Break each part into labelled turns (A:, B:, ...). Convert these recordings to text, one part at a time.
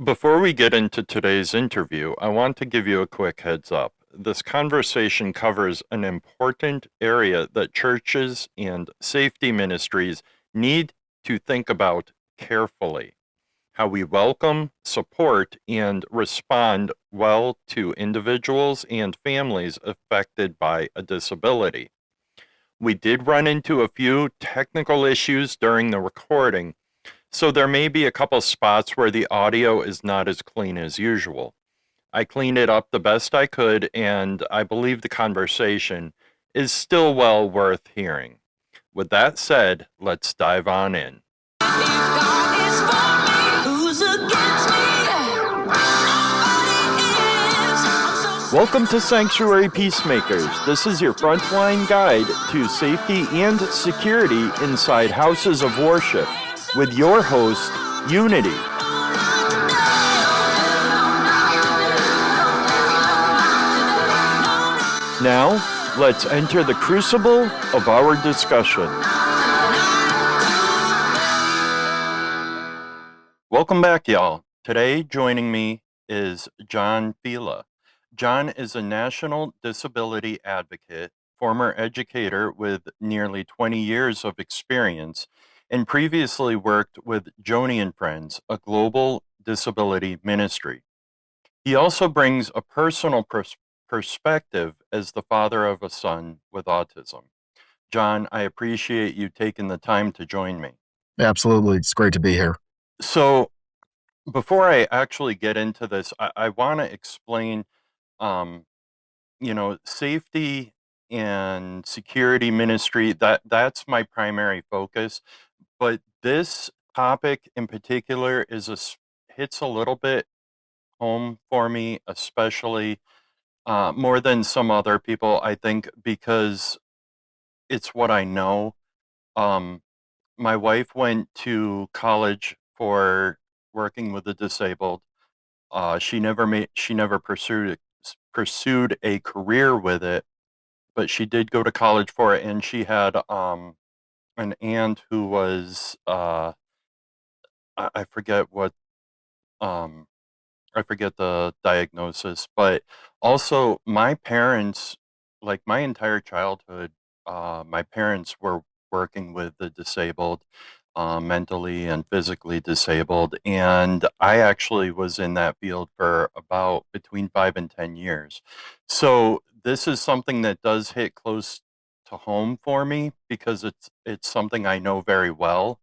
A: Before we get into today's interview, I want to give you a quick heads up. This conversation covers an important area that churches and safety ministries need to think about carefully: how we welcome, support, and respond well to individuals and families affected by a disability. We did run into a few technical issues during the recording, so there may be a couple spots where the audio is not as clean as usual. I cleaned it up the best I could, and I believe the conversation is still well worth hearing. With that said, let's dive on in. Welcome to Sanctuary Peacemakers. This is your frontline guide to safety and security inside houses of worship, with your host, Unity. Now, let's enter the crucible of our discussion. Welcome back, y'all. Today, joining me is John Fela. John is a national disability advocate, former educator with nearly 20 years of experience, and previously worked with Joni and Friends, a global disability ministry. He also brings a personal perspective as the father of a son with autism. John, I appreciate you taking the time to join me.
B: Absolutely. It's great to be here.
A: So, before I actually get into this, I want to explain, um, safety and security ministry, that's my primary focus. But this topic in particular hits a little bit home for me, especially more than some other people, I think, because it's what I know. Um, my wife went to college for working with the disabled. She never pursued a career with it, but she did go to college for it, and she had an aunt who was I forget what um I forget the diagnosis, but also my parents, like my entire childhood, my parents were working with the disabled, mentally and physically disabled, and I actually was in that field for about between 5 and 10 years. So this is something that does hit close to home for me because it's something I know very well,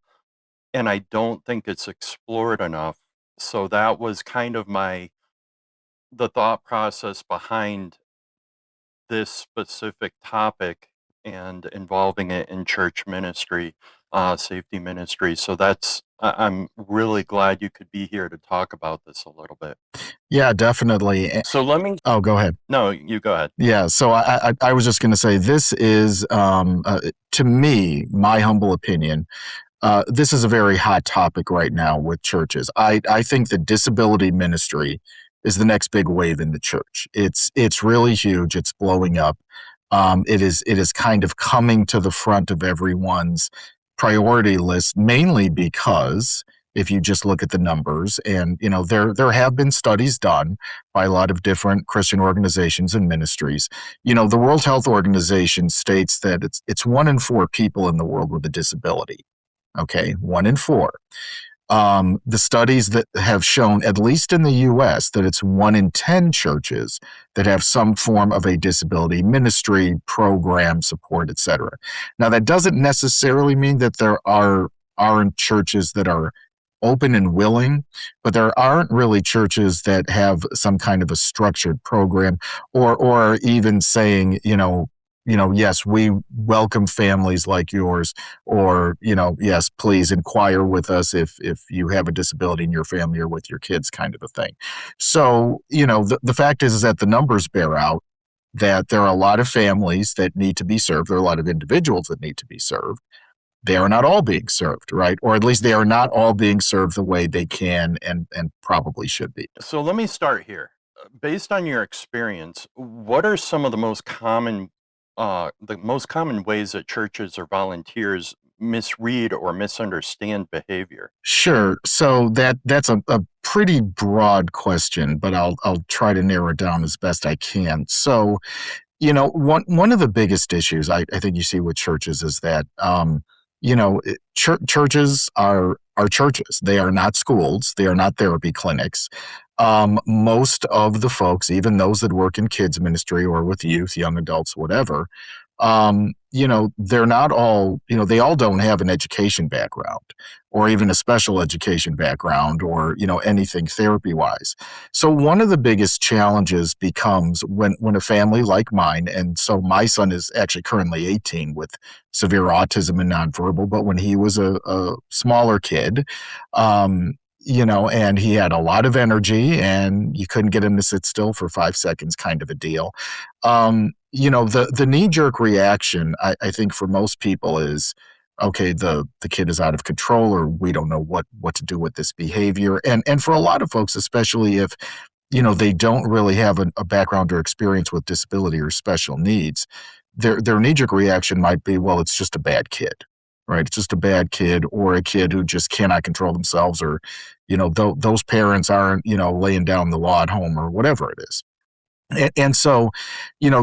A: and I don't think it's explored enough. So that was kind of the thought process behind this specific topic and involving it in church ministry, safety ministry. So I'm really glad you could be here to talk about this a little bit.
B: Yeah, definitely.
A: So let me,
B: Oh, go ahead.
A: no, you go ahead.
B: Yeah, so I was just going to say this is, to me, my humble opinion, this is a very hot topic right now with churches. I think the disability ministry is the next big wave in the church. It's really huge. It's blowing up. It is kind of coming to the front of everyone's priority list, mainly because if you just look at the numbers, and there have been studies done by a lot of different Christian organizations and ministries. The World Health Organization states that it's 1 in 4 people in the world with a disability. Okay, 1 in 4. The studies that have shown, at least in the U.S., that it's 1 in 10 churches that have some form of a disability ministry, program, support, etc. Now, that doesn't necessarily mean that there aren't churches that are open and willing, but there aren't really churches that have some kind of a structured program, or even saying, yes, we welcome families like yours, or, yes, please inquire with us if you have a disability in your family or with your kids, kind of a thing. So, the fact is that the numbers bear out that there are a lot of families that need to be served. There are a lot of individuals that need to be served. They are not all being served, right? Or at least they are not all being served the way they can and probably should be.
A: So let me start here. Based on your experience, what are some of the most common ways that churches or volunteers misread or misunderstand behavior?
B: Sure. So that's a pretty broad question, but I'll try to narrow it down as best I can. So, one of the biggest issues I think you see with churches is that churches are churches. They are not schools. They are not therapy clinics. Most of the folks, even those that work in kids ministry or with youth, young adults, whatever, they're not all, they all don't have an education background or even a special education background or, anything therapy wise. So one of the biggest challenges becomes when a family like mine, and so my son is actually currently 18 with severe autism and nonverbal, but when he was a smaller kid, and he had a lot of energy and you couldn't get him to sit still for 5 seconds kind of a deal. The knee-jerk reaction, I think for most people is, okay, the kid is out of control or we don't know what to do with this behavior. And for a lot of folks, especially if, they don't really have a background or experience with disability or special needs, their knee-jerk reaction might be, well, it's just a bad kid, right? It's just a bad kid or a kid who just cannot control themselves or, those parents aren't, laying down the law at home or whatever it is. And so,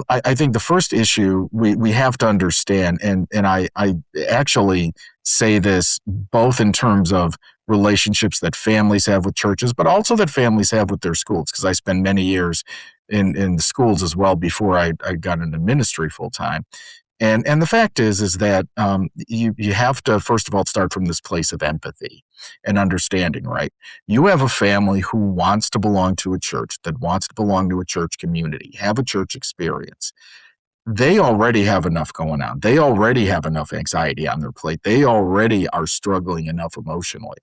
B: I think the first issue we have to understand, and I actually say this both in terms of relationships that families have with churches, but also that families have with their schools, because I spent many years in the schools as well before I got into ministry full time. And the fact is that you have to first of all start from this place of empathy and understanding, right? You have a family who wants to belong to a church, that wants to belong to a church community, have a church experience. They already have enough going on. They already have enough anxiety on their plate. They already are struggling enough emotionally.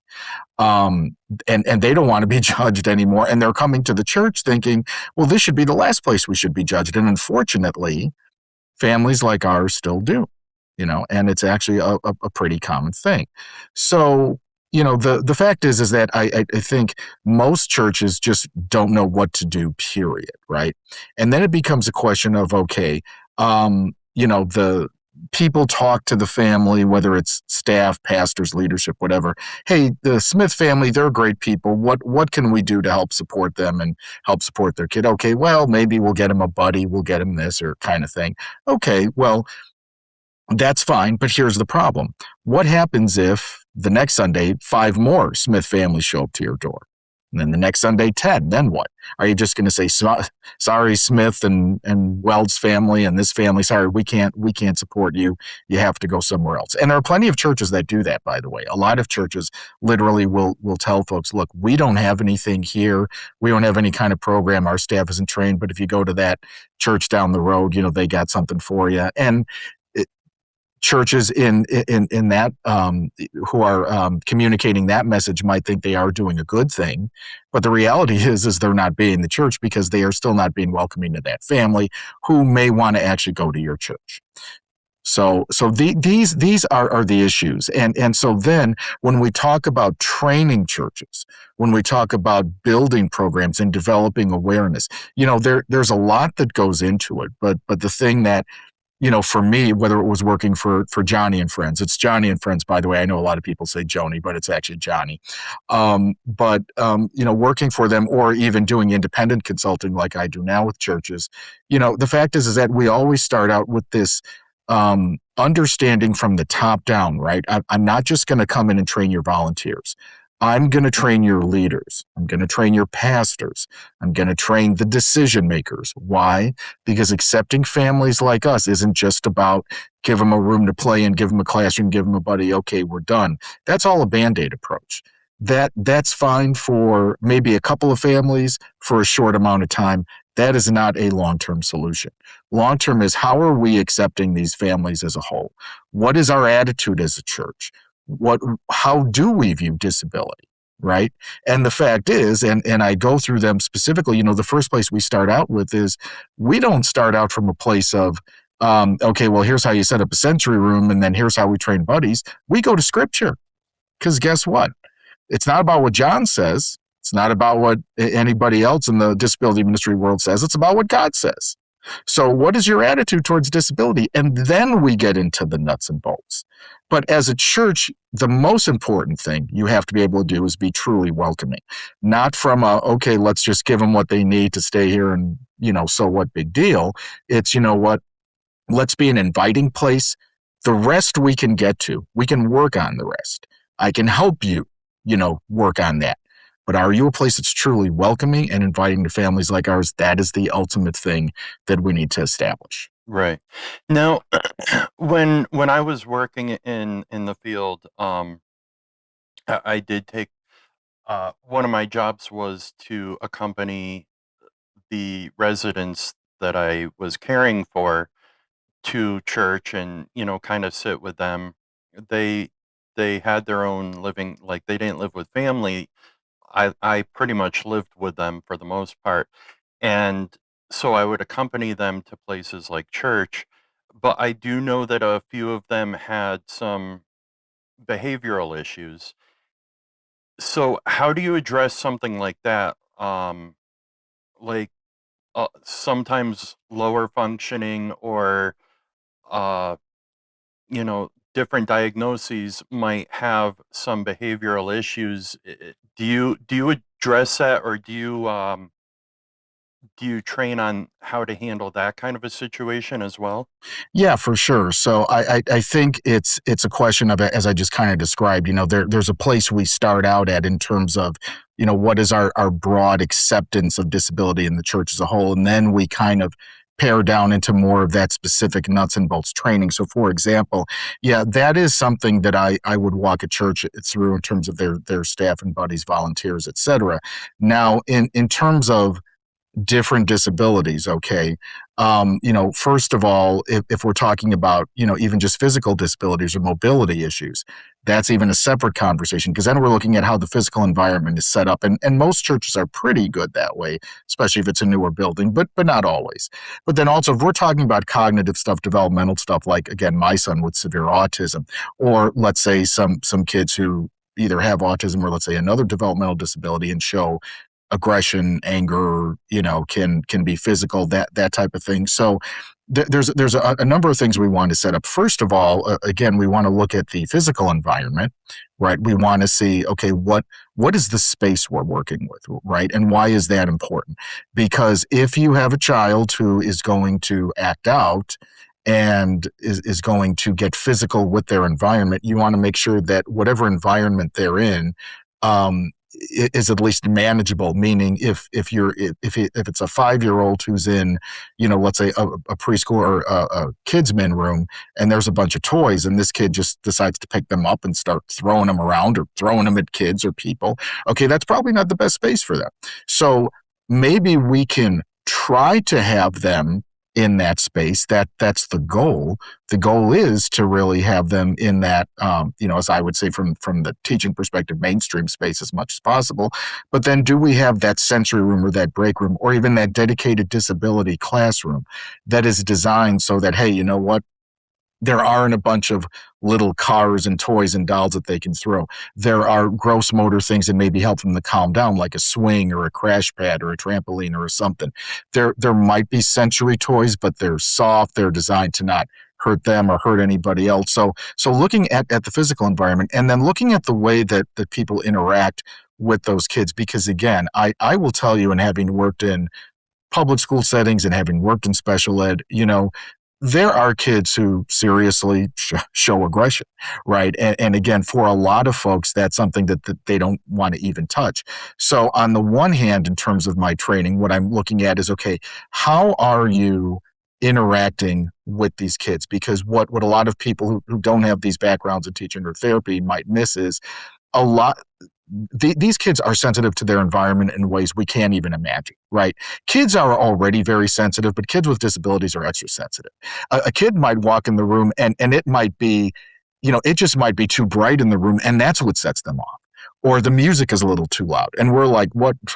B: And they don't want to be judged anymore. And they're coming to the church thinking, well, this should be the last place we should be judged. And unfortunately, families like ours still do, and it's actually a pretty common thing. So, the fact is that I think most churches just don't know what to do, period, right? And then it becomes a question of, okay, the people talk to the family, whether it's staff, pastors, leadership, whatever. Hey, the Smith family, they're great people. What can we do to help support them and help support their kid? Okay, well, maybe we'll get him a buddy, we'll get him this or kind of thing. Okay, well, that's fine, but here's the problem. What happens if the next Sunday, 5 more Smith families show up to your door? And then the next Sunday, 10, then what? Are you just going to say, sorry, Smith and Weld's family and this family, sorry, we can't support you. You have to go somewhere else. And there are plenty of churches that do that, by the way. A lot of churches literally will tell folks, look, we don't have anything here. We don't have any kind of program. Our staff isn't trained, but if you go to that church down the road, they got something for you. And churches in that who are communicating that message might think they are doing a good thing, but the reality is they're not being the church because they are still not being welcoming to that family who may want to actually go to your church. So these are the issues, and so then when we talk about training churches, when we talk about building programs and developing awareness, there's a lot that goes into it, but the thing that for me, whether it was working for Johnny and Friends, it's Johnny and Friends, by the way. I know a lot of people say Joni, but it's actually Johnny. Working for them or even doing independent consulting like I do now with churches, the fact is that we always start out with this understanding from the top down, right? I'm not just going to come in and train your volunteers. I'm going to train your leaders. I'm going to train your pastors. I'm going to train the decision makers. Why? Because accepting families like us isn't just about give them a room to play in, give them a classroom, give them a buddy. Okay, we're done. That's all a Band-Aid approach. That's fine for maybe a couple of families for a short amount of time. That is not a long-term solution. Long-term is how are we accepting these families as a whole? What is our attitude as a church? How do we view disability, right? And the fact is, and I go through them specifically, the first place we start out with is we don't start out from a place of, okay, well, here's how you set up a sensory room, and then here's how we train buddies. We go to scripture, because guess what? It's not about what John says. It's not about what anybody else in the disability ministry world says. It's about what God says. So, what is your attitude towards disability? And then we get into the nuts and bolts. But as a church, the most important thing you have to be able to do is be truly welcoming, not from a, okay, let's just give them what they need to stay here and, so what, big deal. It's, what, let's be an inviting place. The rest we can get to. We can work on the rest. I can help you, work on that. But are you a place that's truly welcoming and inviting to families like ours? That is the ultimate thing that we need to establish.
A: Right. Now, when I was working in the field, I did take one of my jobs was to accompany the residents that I was caring for to church and, kind of sit with them. They they had their own living, like they didn't live with family. I pretty much lived with them for the most part. And so I would accompany them to places like church, but I do know that a few of them had some behavioral issues. So how do you address something like that? Like sometimes lower functioning or uh, different diagnoses might have some behavioral issues. Do you address that, or do you train on how to handle that kind of a situation as well?
B: Yeah, for sure. So I think it's a question of, as I just kind of described, there's a place we start out at in terms of, what is our broad acceptance of disability in the church as a whole. And then we kind of pare down into more of that specific nuts and bolts training. So for example, yeah, that is something that I would walk a church through in terms of their staff and buddies, volunteers, et cetera. Now, in terms of different disabilities, okay, first of all, if we're talking about, even just physical disabilities or mobility issues, that's even a separate conversation, because then we're looking at how the physical environment is set up, and most churches are pretty good that way, especially if it's a newer building, but not always. But then also, if we're talking about cognitive stuff, developmental stuff, like, again, my son with severe autism, or let's say some kids who either have autism or, let's say, another developmental disability and show aggression, anger, can be physical, that type of thing. So there's a number of things we want to set up. First of all, again, we want to look at the physical environment, right? We want to see, okay, what is the space we're working with, right? And why is that important? Because if you have a child who is going to act out and is going to get physical with their environment, you want to make sure that whatever environment they're in, is at least manageable. Meaning, if it's a 5-year-old who's in, let's say a preschool or a kids men room, and there's a bunch of toys, and this kid just decides to pick them up and start throwing them around or throwing them at kids or people, okay, that's probably not the best space for them. So maybe we can try to have them in that space. That's the goal. The goal is to really have them in that, as I would say, from the teaching perspective, mainstream space as much as possible. But then, do we have that sensory room or that break room or even that dedicated disability classroom that is designed so that, hey, you know what, there aren't a bunch of little cars and toys and dolls that they can throw. There are gross motor things that maybe help them to calm down, like a swing or a crash pad or a trampoline or something. There might be sensory toys, but they're soft. They're designed to not hurt them or hurt anybody else. So looking at the physical environment, and then looking at the way that people interact with those kids, because again, I will tell you, and having worked in public school settings and having worked in special ed, there are kids who seriously show aggression, right? And again, for a lot of folks, that's something that they don't want to even touch. So on the one hand, in terms of my training, what I'm looking at is, okay, how are you interacting with these kids? Because what a lot of people who don't have these backgrounds in teaching or therapy might miss is a lot. These kids are sensitive to their environment in ways we can't even imagine, right? Kids are already very sensitive, but kids with disabilities are extra sensitive. A kid might walk in the room and it might be, it just might be too bright in the room, and that's what sets them off. Or the music is a little too loud. And we're like,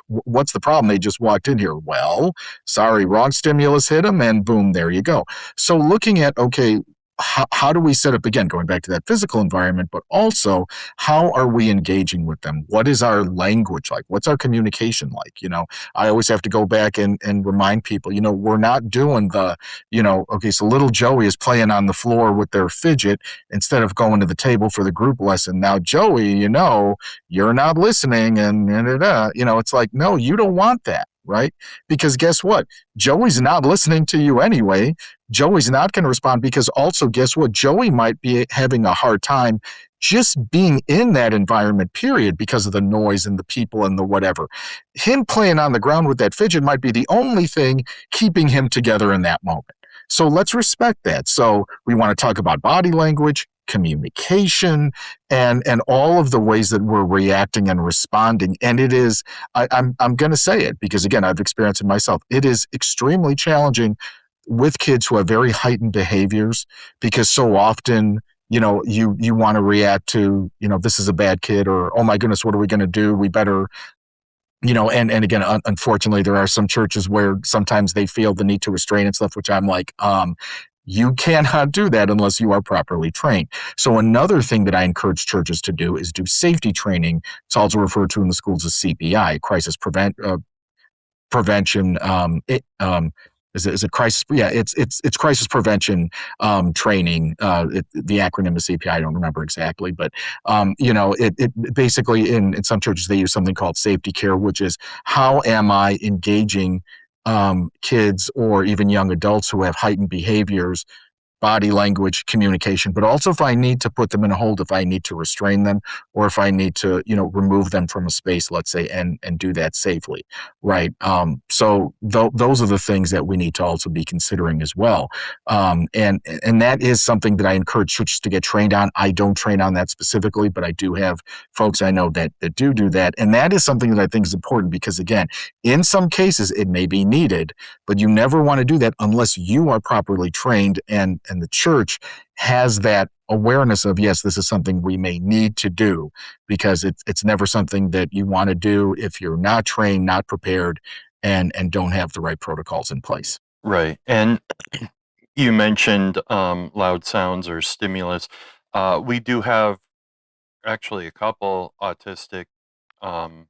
B: what's the problem? They just walked in here. Well, sorry, wrong stimulus hit them, and boom, there you go. So looking at, okay, how do we set up, again, going back to that physical environment, but also how are we engaging with them? What is our language like? What's our communication like? I always have to go back and remind people, we're not doing okay, so little Joey is playing on the floor with their fidget instead of going to the table for the group lesson. Now, Joey, you're not listening, it's like, no, you don't want that, right? Because guess what? Joey's not listening to you anyway. Joey's not going to respond, because also, guess what? Joey might be having a hard time just being in that environment, period, because of the noise and the people and the whatever. Him playing on the ground with that fidget might be the only thing keeping him together in that moment. So let's respect that. So we want to talk about body language, communication, and all of the ways that we're reacting and responding. And it is, I'm going to say it because, again, I've experienced it myself. It is extremely challenging with kids who have very heightened behaviors, because so often, you want to react to, this is a bad kid, or, oh my goodness, what are we going to do? We better, and again, unfortunately, there are some churches where sometimes they feel the need to restrain and stuff, which I'm like, you cannot do that unless you are properly trained. So another thing that I encourage churches to do is do safety training. It's also referred to in the schools as CPI, prevention. Is it crisis? Yeah, it's crisis prevention training. The acronym is CPI. I don't remember exactly, but it basically, in some churches they use something called safety care, which is, how am I engaging kids or even young adults who have heightened behaviors, body language, communication, but also if I need to put them in a hold, if I need to restrain them, or if I need to, remove them from a space, let's say, and do that safely, right? So those are the things that we need to also be considering as well. And that is something that I encourage churches to get trained on. I don't train on that specifically, but I do have folks I know that do that. And that is something that I think is important, because, again, in some cases it may be needed, but you never want to do that unless you are properly trained, and the church has that awareness of, yes, this is something we may need to do, because it's never something that you want to do if you're not trained, not prepared, and don't have the right protocols in place.
A: Right. And you mentioned loud sounds or stimulus. We do have actually a couple autistic um,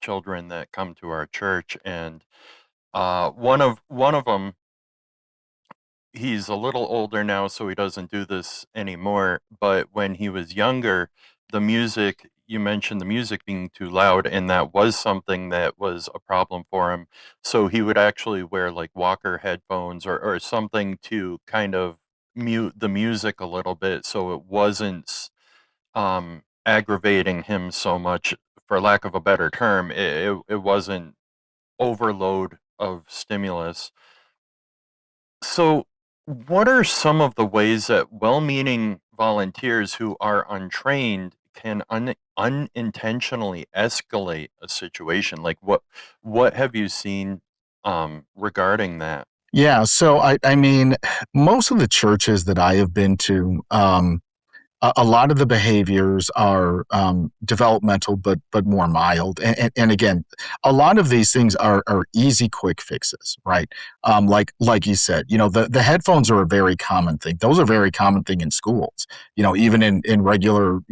A: children that come to our church, and one of them, he's a little older now, so he doesn't do this anymore. But when he was younger, the music, you mentioned the music being too loud, and that was something that was a problem for him. So he would actually wear like Walker headphones or something to kind of mute the music a little bit so it wasn't aggravating him so much, for lack of a better term. It wasn't overload of stimulus. So, what are some of the ways that well-meaning volunteers who are untrained can unintentionally escalate a situation? Like, what have you seen regarding that?
B: Yeah, so I mean, most of the churches that I have been to, a lot of the behaviors are developmental, but more mild. And again, a lot of these things are easy, quick fixes, right? Like you said, the headphones are a very common thing. Those are a very common thing in schools. Even in regular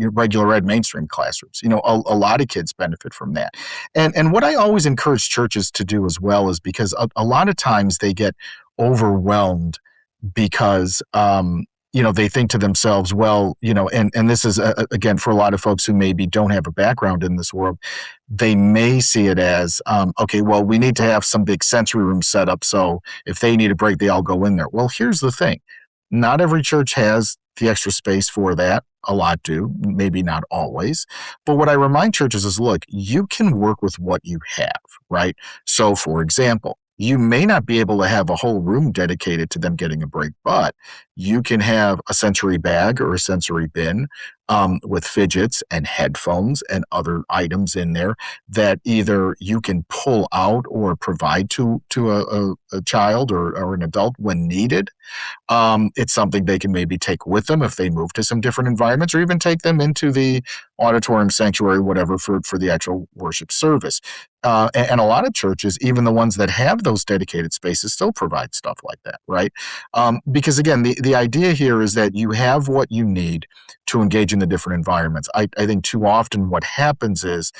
B: ed mainstream classrooms. A lot of kids benefit from that. And what I always encourage churches to do as well is, because a lot of times they get overwhelmed, because they think to themselves, well, and this is, again, for a lot of folks who maybe don't have a background in this world, they may see it as, okay, well, we need to have some big sensory room set up, so if they need a break, they all go in there. Well, here's the thing. Not every church has the extra space for that. A lot do, maybe not always. But what I remind churches is, look, you can work with what you have, right? So, for example, you may not be able to have a whole room dedicated to them getting a break, but you can have a sensory bag or a sensory bin, with fidgets and headphones and other items in there that either you can pull out or provide to a child or an adult when needed. It's something they can maybe take with them if they move to some different environments, or even take them into the auditorium, sanctuary, whatever, for the actual worship service. And a lot of churches, even the ones that have those dedicated spaces, still provide stuff like that, right? Because again, the idea here is that you have what you need to engage in the different environments. I think too often what happens is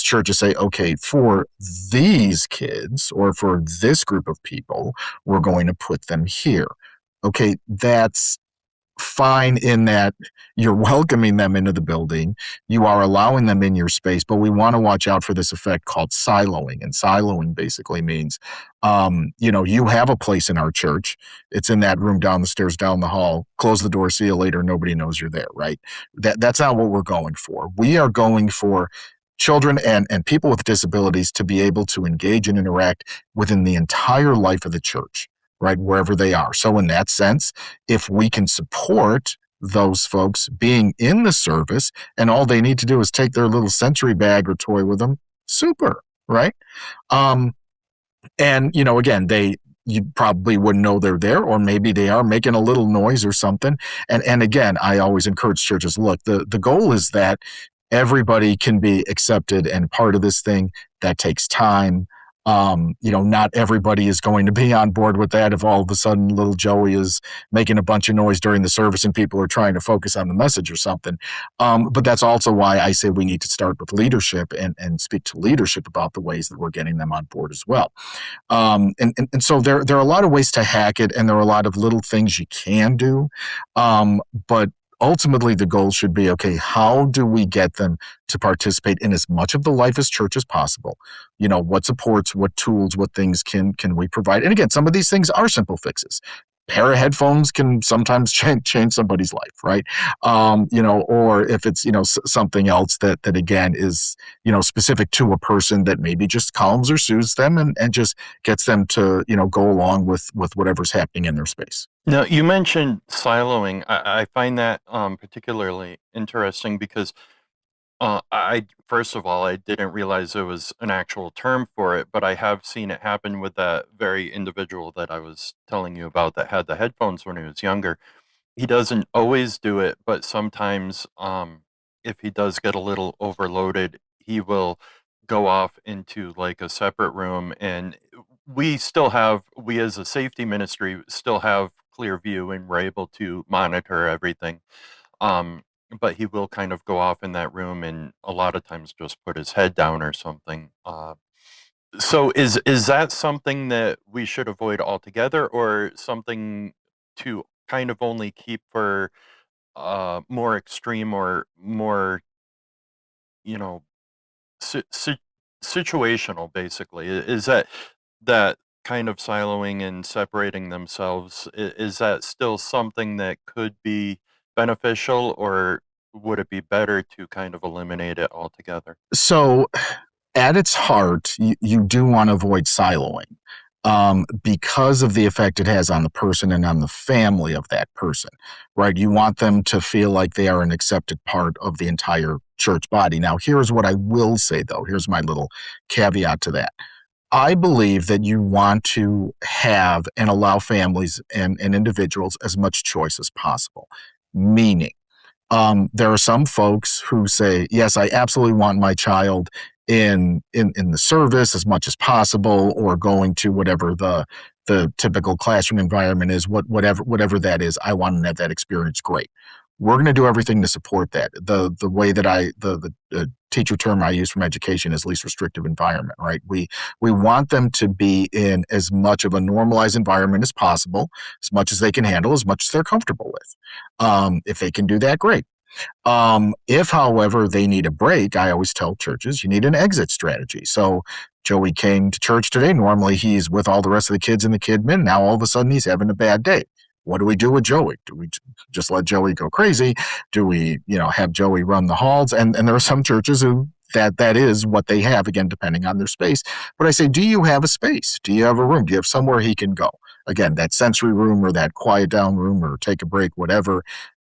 B: churches say, okay, for these kids or for this group of people, we're going to put them here. Okay, that's fine in that you're welcoming them into the building, you are allowing them in your space, but we want to watch out for this effect called siloing. And siloing basically means, you have a place in our church. It's in that room down the stairs, down the hall. Close the door, see you later. Nobody knows you're there, right? That's not what we're going for. We are going for children and people with disabilities to be able to engage and interact within the entire life of the church, right, wherever they are. So in that sense, if we can support those folks being in the service and all they need to do is take their little sensory bag or toy with them, super, right? Um, and again, you probably wouldn't know they're there, or maybe they are making a little noise or something. And again, I always encourage churches, look, the goal is that everybody can be accepted and part of this thing. That takes time. Not everybody is going to be on board with that if all of a sudden little Joey is making a bunch of noise during the service and people are trying to focus on the message or something. But that's also why I say we need to start with leadership and speak to leadership about the ways that we're getting them on board as well. And so there are a lot of ways to hack it, and there are a lot of little things you can do. But ultimately, the goal should be, okay, how do we get them to participate in as much of the life as church as possible? What supports, what tools, what things can we provide? And again, some of these things are simple fixes. Pair of headphones can sometimes change somebody's life, right? Or if it's something else that again is specific to a person that maybe just calms or soothes them and just gets them to go along with whatever's happening in their space.
A: Now, you mentioned siloing. I find that particularly interesting because first of all, I didn't realize there was an actual term for it, but I have seen it happen with that very individual that I was telling you about that had the headphones when he was younger. He doesn't always do it, but sometimes, if he does get a little overloaded, he will go off into like a separate room, and we as a safety ministry still have clear view and we're able to monitor everything. Um, but he will kind of go off in that room and a lot of times just put his head down or something. So is that something that we should avoid altogether, or something to kind of only keep for more extreme or more, you know, situational basically? Is that kind of siloing and separating themselves, is that still something that could be beneficial, or would it be better to kind of eliminate it altogether?
B: So at its heart, you do want to avoid siloing, because of the effect it has on the person and on the family of that person, right? You want them to feel like they are an accepted part of the entire church body. Now, here's what I will say, though. Here's my little caveat to that. I believe that you want to have and allow families and individuals as much choice as possible, meaning there are some folks who say, yes, I absolutely want my child in the service as much as possible, or going to whatever the typical classroom environment is, whatever that is. I want to have that experience. Great. We're going to do everything to support that. The way that the teacher term I use from education is least restrictive environment, right? We want them to be in as much of a normalized environment as possible, as much as they can handle, as much as they're comfortable with. If they can do that, great. If, however, they need a break, I always tell churches you need an exit strategy. So Joey came to church today. Normally he's with all the rest of the kids in the kid min. Now all of a sudden he's having a bad day. What do we do with Joey? Do we just let Joey go crazy? Do we, have Joey run the halls? And there are some churches who that is what they have, again, depending on their space. But I say, do you have a space? Do you have a room? Do you have somewhere he can go? Again, that sensory room or that quiet down room or take a break, whatever.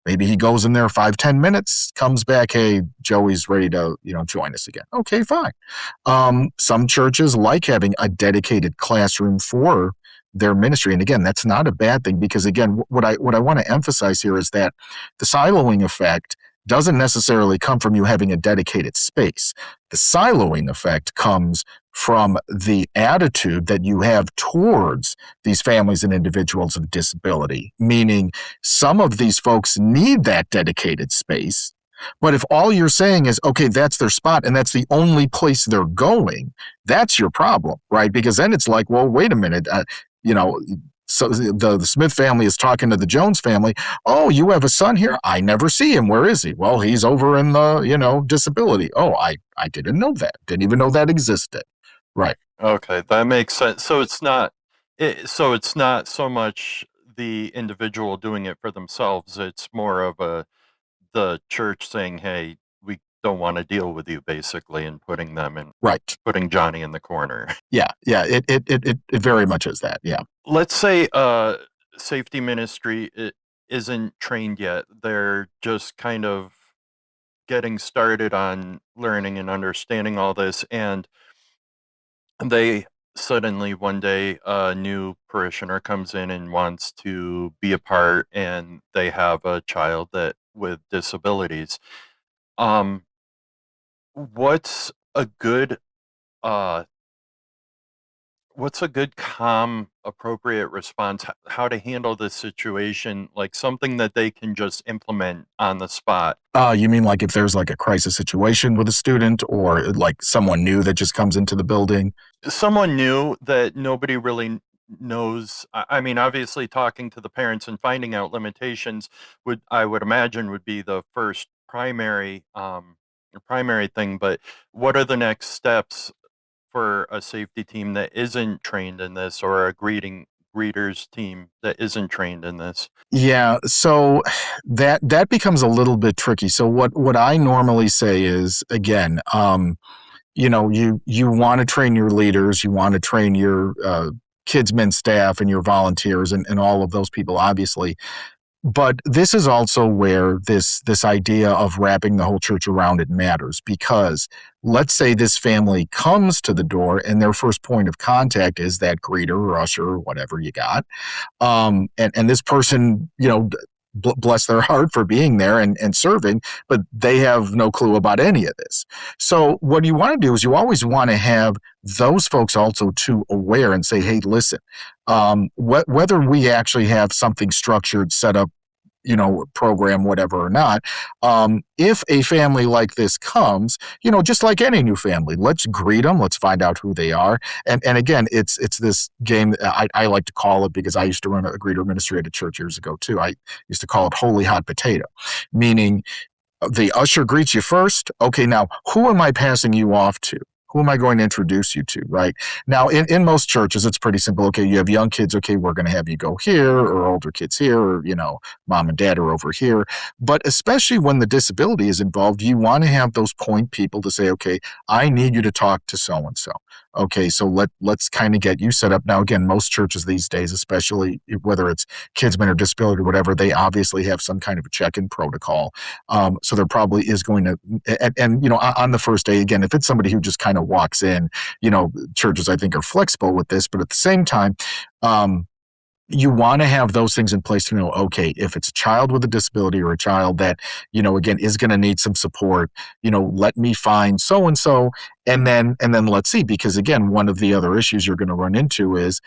B: Maybe he goes in there 5, 10 minutes, comes back, hey, Joey's ready to, join us again. Okay, fine. Some churches like having a dedicated classroom for their ministry. And again, that's not a bad thing because again, what I want to emphasize here is that the siloing effect doesn't necessarily come from you having a dedicated space. The siloing effect comes from the attitude that you have towards these families and individuals of disability, meaning some of these folks need that dedicated space. But if all you're saying is, okay, that's their spot and that's the only place they're going, that's your problem, right? Because then it's like, well, wait a minute, you know, so the Smith family is talking to the Jones family. Oh, you have a son here? I never see him. Where is he? Well, he's over in the, disability. Oh, I didn't know that. Didn't even know that existed. Right.
A: Okay, that makes sense. So it's not so much the individual doing it for themselves. It's more of the church saying, "Hey, we don't want to deal with you," basically, and
B: Right.
A: putting Johnny in the corner.
B: Yeah. Yeah. It very much is that. Yeah.
A: Let's say safety ministry isn't trained yet. They're just kind of getting started on learning and understanding all this, and they suddenly one day a new parishioner comes in and wants to be a part, and they have a child that with disabilities. Um, what's a good uh what's a good calm appropriate response, how to handle this situation, like something that they can just implement on the spot?
B: You mean like if there's like a crisis situation with a student or like someone new that just comes into the building?
A: Someone new that nobody really knows. I mean, obviously talking to the parents and finding out limitations I would imagine would be the first primary thing, but what are the next steps for a safety team that isn't trained in this, or a greeters team that isn't trained in this?
B: Yeah, so that becomes a little bit tricky. So what I normally say is again, you want to train your leaders, you want to train your kidsmen staff and your volunteers and all of those people, obviously. But this is also where this idea of wrapping the whole church around it matters because let's say this family comes to the door and their first point of contact is that greeter or usher or whatever you got, and this person, bless their heart for being there and serving, but they have no clue about any of this. So what you want to do is you always want to have those folks also too aware and say, hey, listen, whether we actually have something structured, set up, program, whatever or not. If a family like this comes, just like any new family, let's greet them. Let's find out who they are. And again, it's this game I like to call it because I used to run a greeter ministry at a church years ago too. I used to call it holy hot potato, meaning the usher greets you first. Okay, now who am I passing you off to? Who am I going to introduce you to, right? Now, in most churches, it's pretty simple. Okay, you have young kids. Okay, we're going to have you go here, or older kids here, or, mom and dad are over here. But especially when the disability is involved, you want to have those point people to say, okay, I need you to talk to so-and-so. Okay, so let's kind of get you set up. Now, again, most churches these days, especially whether it's kidsmen or disability or whatever, they obviously have some kind of a check-in protocol. So there probably is going to, and on the first day, again, if it's somebody who just kind of walks in, churches I think are flexible with this, but at the same time, you want to have those things in place to know, okay, if it's a child with a disability or a child that, again, is going to need some support, let me find so-and-so and then let's see, because again, one of the other issues you're going to run into is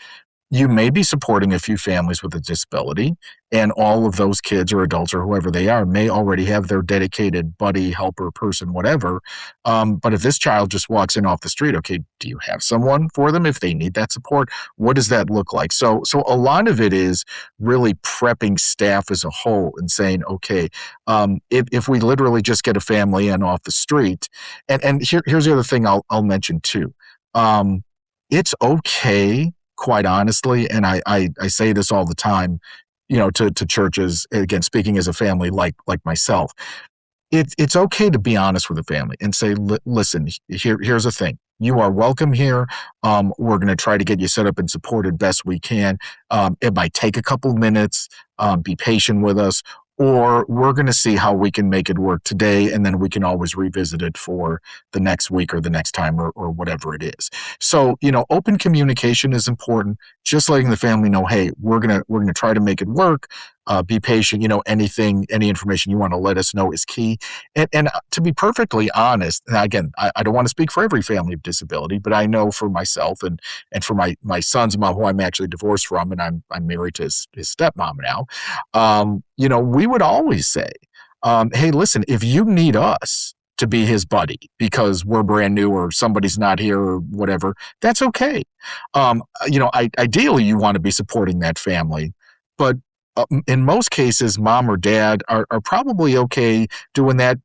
B: you may be supporting a few families with a disability, and all of those kids or adults or whoever they are may already have their dedicated buddy, helper, person, whatever. But if this child just walks in off the street, okay, do you have someone for them if they need that support? What does that look like? So a lot of it is really prepping staff as a whole and saying, okay, if we literally just get a family in off the street, and here's the other thing I'll mention too. It's okay, quite honestly, and I say this all the time, to churches, again, speaking as a family like myself, it's okay to be honest with the family and say, listen, here's the thing. You are welcome here. We're going to try to get you set up and supported best we can. It might take a couple minutes. Be patient with us. or we're going to see how we can make it work today, and then we can always revisit it for the next week or the next time, or whatever it is. So, open communication is important. Just letting the family know, hey, we're gonna try to make it work. Be patient. Any information you want to let us know is key. And to be perfectly honest, and again, I don't want to speak for every family of disability, but I know for myself and for my son's mom, who I'm actually divorced from, and I'm married to his stepmom now. We would always say, hey, listen, if you need us to be his buddy because we're brand new or somebody's not here or whatever, that's okay. Ideally, you want to be supporting that family, but in most cases, mom or dad are probably okay doing that,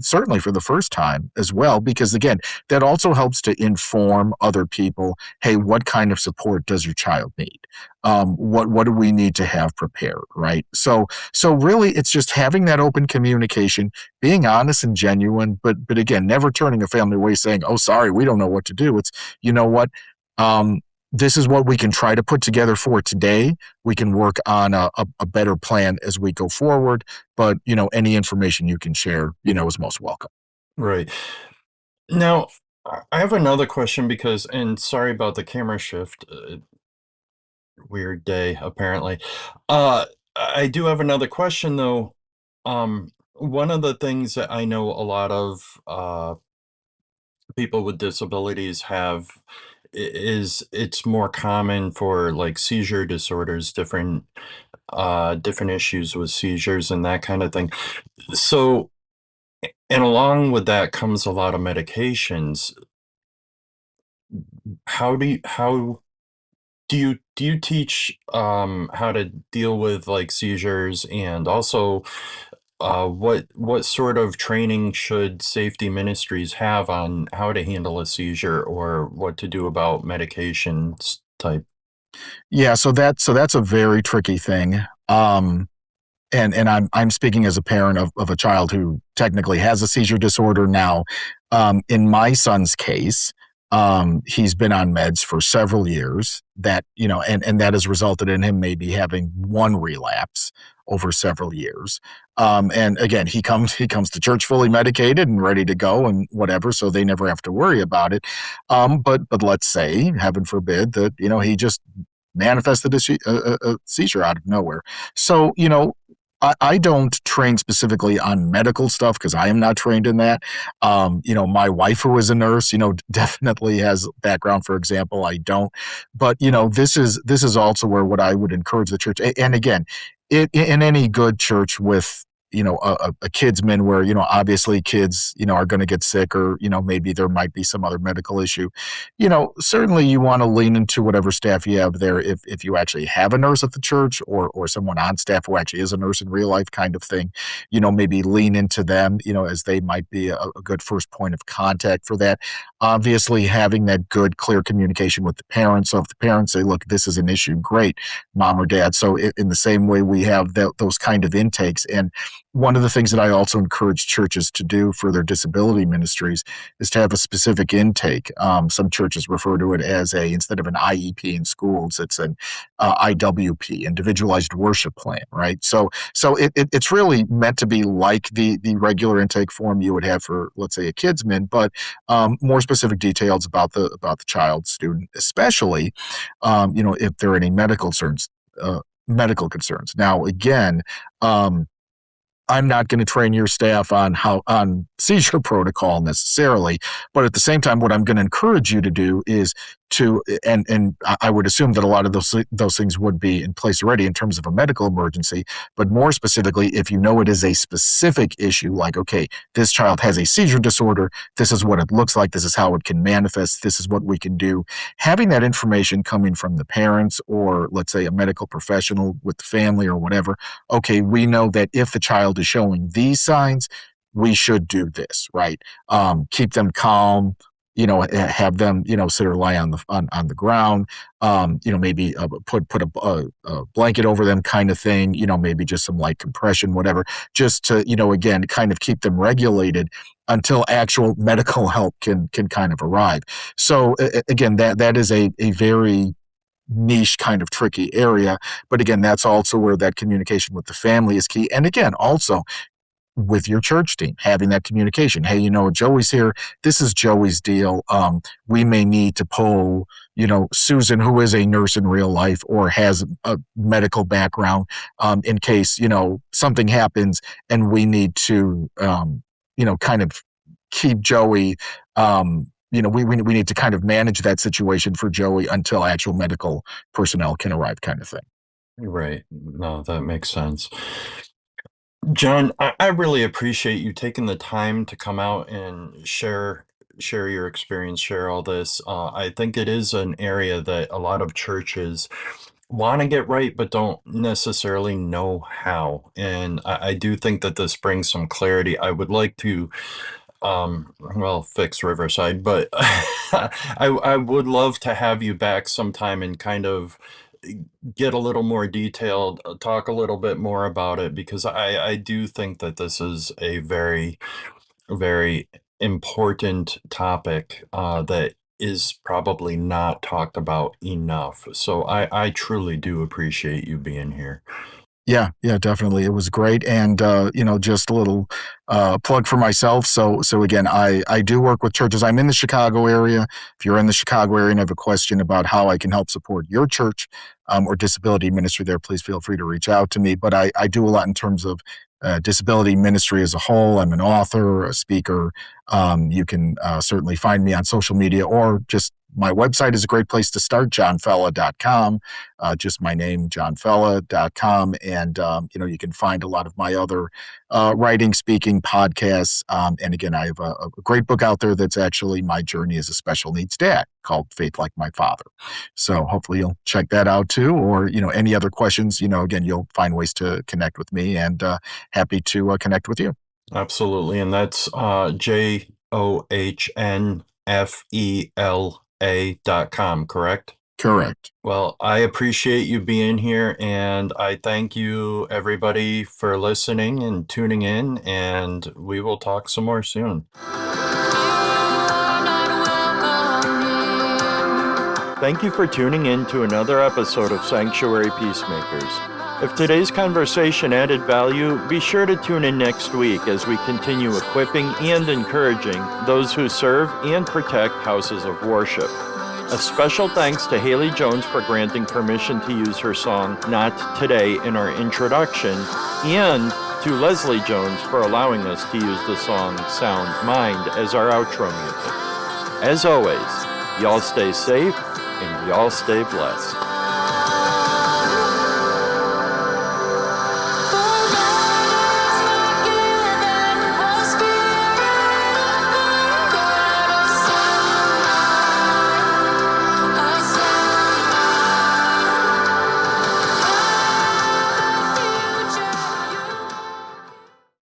B: certainly for the first time as well, because again, that also helps to inform other people. Hey, what kind of support does your child need? What do we need to have prepared, right? So really, it's just having that open communication, being honest and genuine, but again, never turning a family away saying, "Oh, sorry, we don't know what to do." It's, you know what, um, this is what we can try to put together for today. We can work on a better plan as we go forward. But any information you can share, is most welcome.
A: Right. Now, I have another question because, and sorry about the camera shift. Weird day, apparently. I do have another question though. One of the things that I know a lot of people with disabilities have is it's more common for like seizure disorders, different issues with seizures and that kind of thing. So, and along with that comes a lot of medications. How do you teach how to deal with like seizures, and also what sort of training should safety ministries have on how to handle a seizure or what to do about medications type?
B: Yeah, so that's a very tricky thing. And I'm speaking as a parent of a child who technically has a seizure disorder now. In my son's case, he's been on meds for several years. And that has resulted in him maybe having one relapse over several years. And again, he comes to church fully medicated and ready to go and whatever, so they never have to worry about it. But let's say, heaven forbid, that he just manifested a seizure out of nowhere. So, I don't train specifically on medical stuff because I am not trained in that. My wife, who is a nurse, definitely has background. For example, I don't. But this is also where what I would encourage the church, and again, in any good church with a kids min where obviously kids are going to get sick, or maybe there might be some other medical issue. Certainly you want to lean into whatever staff you have there, if you actually have a nurse at the church, or someone on staff who actually is a nurse in real life, kind of thing. Maybe lean into them, as they might be a good first point of contact for that. Obviously, having that good, clear communication with the parents. So if the parents say, look, this is an issue, great, mom or dad. So in the same way, we have those kind of intakes. And one of the things that I also encourage churches to do for their disability ministries is to have a specific intake. Some churches refer to it as instead of an IEP in schools, it's an IWP, individualized worship plan, right? So it's really meant to be like the regular intake form you would have for, let's say, a kids min, but more specific details about the child, student, especially if there are any medical concerns. Now, again, I'm not going to train your staff on seizure protocol necessarily, but at the same time, what I'm going to encourage you to do is and I would assume that a lot of those things would be in place already in terms of a medical emergency. But more specifically, if you know it is a specific issue, like, okay, this child has a seizure disorder, this is what it looks like, this is how it can manifest, this is what we can do. Having that information coming from the parents, or let's say a medical professional with the family or whatever, okay, we know that if the child is showing these signs, we should do this, right? Keep them calm, have them, sit or lie on the ground, maybe put a blanket over them, kind of thing, maybe just some light compression, whatever, just to, again, kind of keep them regulated until actual medical help can kind of arrive. So again, that is a very niche kind of tricky area. But again, that's also where that communication with the family is key. And again, also with your church team, having that communication. Hey, Joey's here. This is Joey's deal. We may need to pull, Susan, who is a nurse in real life or has a medical background, in case, something happens and we need to, kind of keep Joey, we need to kind of manage that situation for Joey until actual medical personnel can arrive, kind of thing.
A: Right. No, that makes sense. John, I really appreciate you taking the time to come out and share your experience, share all this. I think it is an area that a lot of churches want to get right, but don't necessarily know how. And I do think that this brings some clarity. I would like to, well, fix Riverside, but I would love to have you back sometime and kind of get a little more detailed, talk a little bit more about it, because I do think that this is a very, very important topic that is probably not talked about enough. So I truly do appreciate you being here.
B: Yeah, yeah, definitely. It was great. And, just a little plug for myself. So again, I do work with churches. I'm in the Chicago area. If you're in the Chicago area and have a question about how I can help support your church or disability ministry there, please feel free to reach out to me. But I do a lot in terms of disability ministry as a whole. I'm an author, a speaker. You can certainly find me on social media or just my website is a great place to start, johnfela.com. Just my name, johnfela.com. And, you can find a lot of my other writing, speaking, podcasts. And again, I have a great book out there that's actually my journey as a special needs dad called Faith Like My Father. So hopefully you'll check that out too. Or, any other questions, again, you'll find ways to connect with me and happy to connect with you.
A: Absolutely. And that's JOHNFELA.com, correct?
B: Correct.
A: Well, I appreciate you being here, and I thank you, everybody, for listening and tuning in, and we will talk some more soon. Thank you for tuning in to another episode of Sanctuary Peacemakers. If today's conversation added value, be sure to tune in next week as we continue equipping and encouraging those who serve and protect houses of worship. A special thanks to Haley Jones for granting permission to use her song Not Today in our introduction, and to Leslie Jones for allowing us to use the song Sound Mind as our outro music. As always, y'all stay safe and y'all stay blessed.